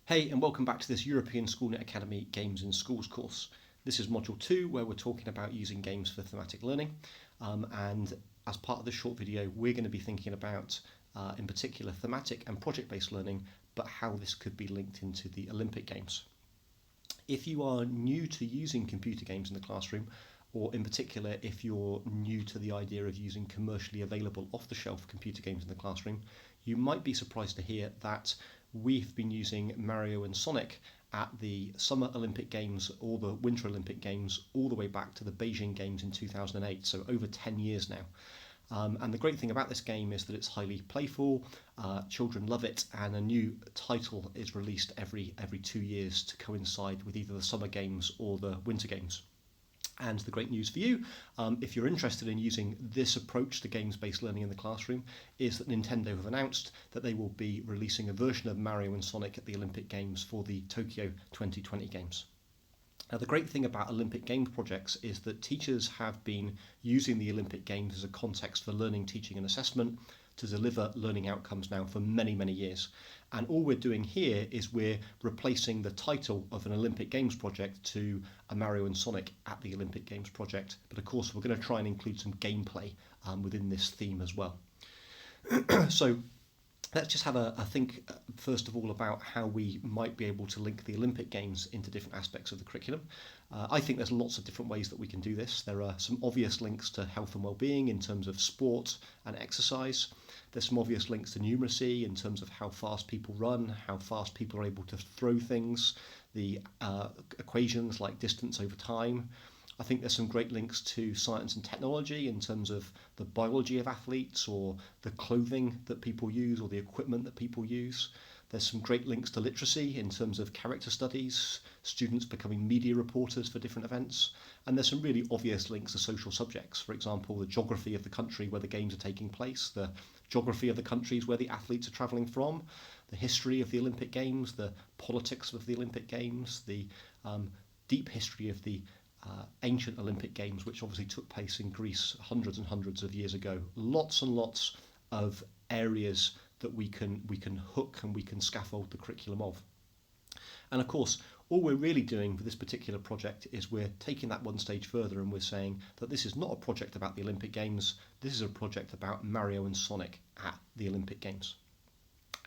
Hey, and welcome back to this European Schoolnet Academy Games in Schools course. This is Module 2, where we're talking about using games for thematic learning. And as part of this short video, we're going to be thinking about, in particular, thematic and project-based learning, but how this could be linked into the Olympic Games. If you are new to using computer games in the classroom, or in particular, if you're new to the idea of using commercially available off-the-shelf computer games in the classroom, you might be surprised to hear that we've been using Mario and Sonic at the Summer Olympic Games or the Winter Olympic Games all the way back to the Beijing Games in 2008, so over 10 years now. And the great thing about this game is that it's highly playful, children love it, and a new title is released every 2 years to coincide with either the Summer Games or the Winter Games. And the great news for you, if you're interested in using this approach to games-based learning in the classroom, is that Nintendo have announced that they will be releasing a version of Mario and Sonic at the Olympic Games for the Tokyo 2020 Games. Now, the great thing about Olympic Games projects is that teachers have been using the Olympic Games as a context for learning, teaching and assessment to deliver learning outcomes now for many, many years. And all we're doing here is we're replacing the title of an Olympic Games project to a Mario and Sonic at the Olympic Games project. But of course, we're going to try and include some gameplay within this theme as well. So let's just have a think, first of all, about how we might be able to link the Olympic Games into different aspects of the curriculum. I think there's lots of different ways that we can do this. There are some obvious links to health and well-being in terms of sport and exercise. There's some obvious links to numeracy in terms of how fast people run, how fast people are able to throw things, the equations like distance over time. I think there's some great links to science and technology in terms of the biology of athletes or the clothing that people use or the equipment that people use. There's some great links to literacy in terms of character studies, students becoming media reporters for different events. And there's some really obvious links to social subjects. For example, the geography of the country where the games are taking place, the geography of the countries where the athletes are travelling from, the history of the Olympic Games, the politics of the Olympic Games, the deep history of the ancient Olympic Games, which obviously took place in Greece hundreds and hundreds of years ago. Lots and lots of areas that we can hook and we can scaffold the curriculum of. And of course, all we're really doing for this particular project is we're taking that one stage further and we're saying that this is not a project about the Olympic Games, this is a project about Mario and Sonic at the Olympic Games.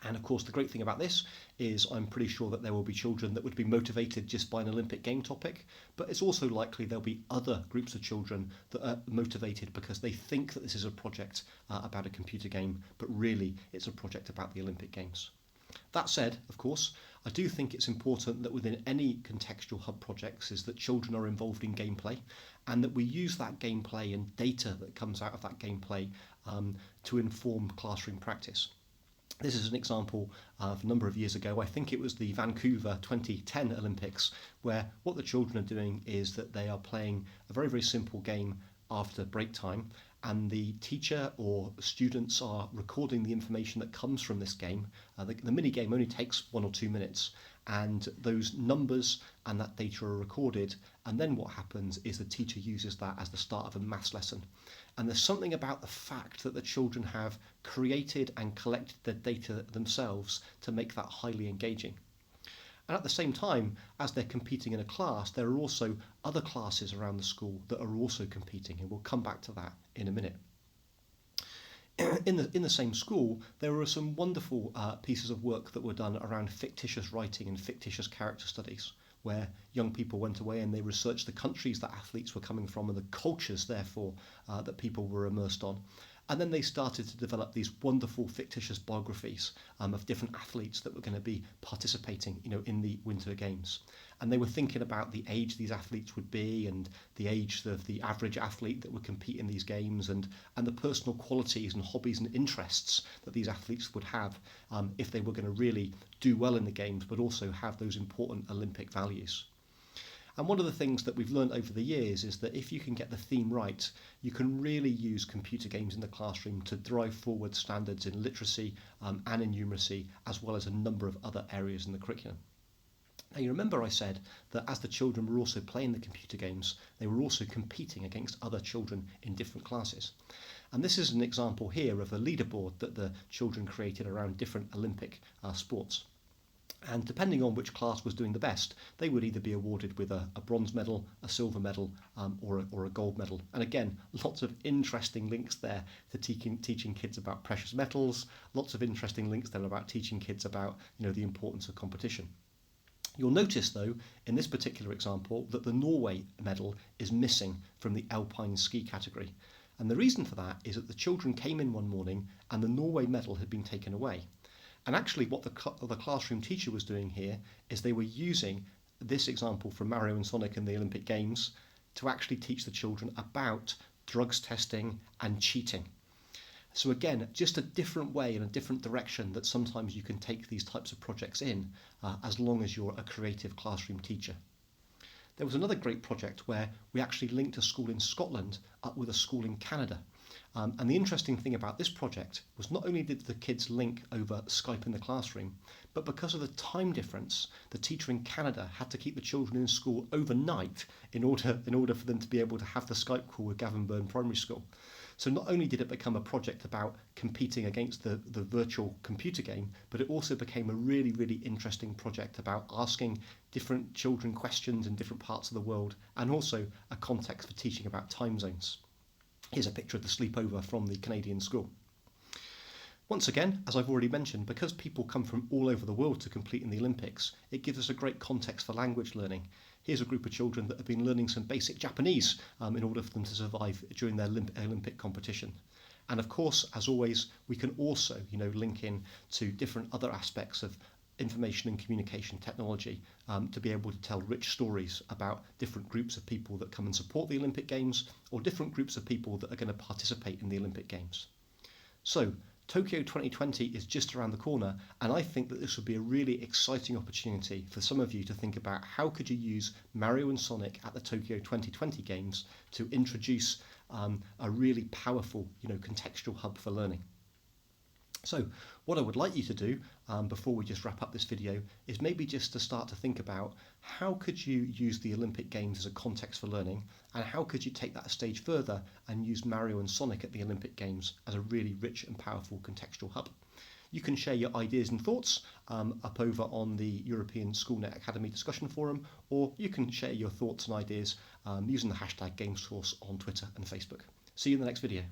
And of course, the great thing about this is I'm pretty sure that there will be children that would be motivated just by an Olympic game topic, but it's also likely there'll be other groups of children that are motivated because they think that this is a project about a computer game, but really it's a project about the Olympic Games. That said, of course, I do think it's important that within any contextual hub projects is that children are involved in gameplay and that we use that gameplay and data that comes out of that gameplay to inform classroom practice. This is an example of a number of years ago. I think it was the Vancouver 2010 Olympics, where what the children are doing is that they are playing a very, very simple game after break time, and the teacher or students are recording the information that comes from this game. The mini game only takes 1 or 2 minutes, and those numbers and that data are recorded, and then what happens is the teacher uses that as the start of a maths lesson. And there's something about the fact that the children have created and collected the data themselves to make that highly engaging. And at the same time, as they're competing in a class, there are also other classes around the school that are also competing, and we'll come back to that in a minute. In the same school, there were some wonderful pieces of work that were done around fictitious writing and fictitious character studies, where young people went away and they researched the countries that athletes were coming from and the cultures, therefore, that people were immersed on. And then they started to develop these wonderful fictitious biographies of different athletes that were going to be participating, in the Winter Games. And they were thinking about the age these athletes would be and the age of the average athlete that would compete in these games and the personal qualities and hobbies and interests that these athletes would have if they were going to really do well in the games, but also have those important Olympic values. And one of the things that we've learned over the years is that if you can get the theme right, you can really use computer games in the classroom to drive forward standards in literacy and in numeracy, as well as a number of other areas in the curriculum. Now, you remember I said that as the children were also playing the computer games, they were also competing against other children in different classes. And this is an example here of a leaderboard that the children created around different Olympic sports. And depending on which class was doing the best, they would either be awarded with a bronze medal, a silver medal, or a gold medal. And again, lots of interesting links there to teaching kids about precious metals, lots of interesting links there about teaching kids about the importance of competition. You'll notice, though, in this particular example, that the Norway medal is missing from the alpine ski category. And the reason for that is that the children came in one morning and the Norway medal had been taken away. And actually what the classroom teacher was doing here is they were using this example from Mario and Sonic and the Olympic Games to actually teach the children about drugs testing and cheating. So again, just a different way and a different direction that sometimes you can take these types of projects in as long as you're a creative classroom teacher. There was another great project where we actually linked a school in Scotland up with a school in Canada. And the interesting thing about this project was not only did the kids link over Skype in the classroom, but because of the time difference, the teacher in Canada had to keep the children in school overnight in order for them to be able to have the Skype call with Gavin Primary School. So not only did it become a project about competing against the virtual computer game, but it also became a really, really interesting project about asking different children questions in different parts of the world, and also a context for teaching about time zones. Here's a picture of the sleepover from the Canadian school. Once again, as I've already mentioned, because people come from all over the world to compete in the Olympics, it gives us a great context for language learning. Here's a group of children that have been learning some basic Japanese in order for them to survive during their Olympic competition. And of course, as always, we can also link in to different other aspects of information and communication technology to be able to tell rich stories about different groups of people that come and support the Olympic Games, or different groups of people that are going to participate in the Olympic Games. So Tokyo 2020 is just around the corner, and I think that this would be a really exciting opportunity for some of you to think about how could you use Mario and Sonic at the Tokyo 2020 Games to introduce a really powerful contextual hub for learning. So what I would like you to do before we just wrap up this video is maybe just to start to think about how could you use the Olympic Games as a context for learning, and how could you take that a stage further and use Mario and Sonic at the Olympic Games as a really rich and powerful contextual hub. You can share your ideas and thoughts up over on the European Schoolnet Academy discussion forum, or you can share your thoughts and ideas using the hashtag GamesCourse on Twitter and Facebook. See you in the next video.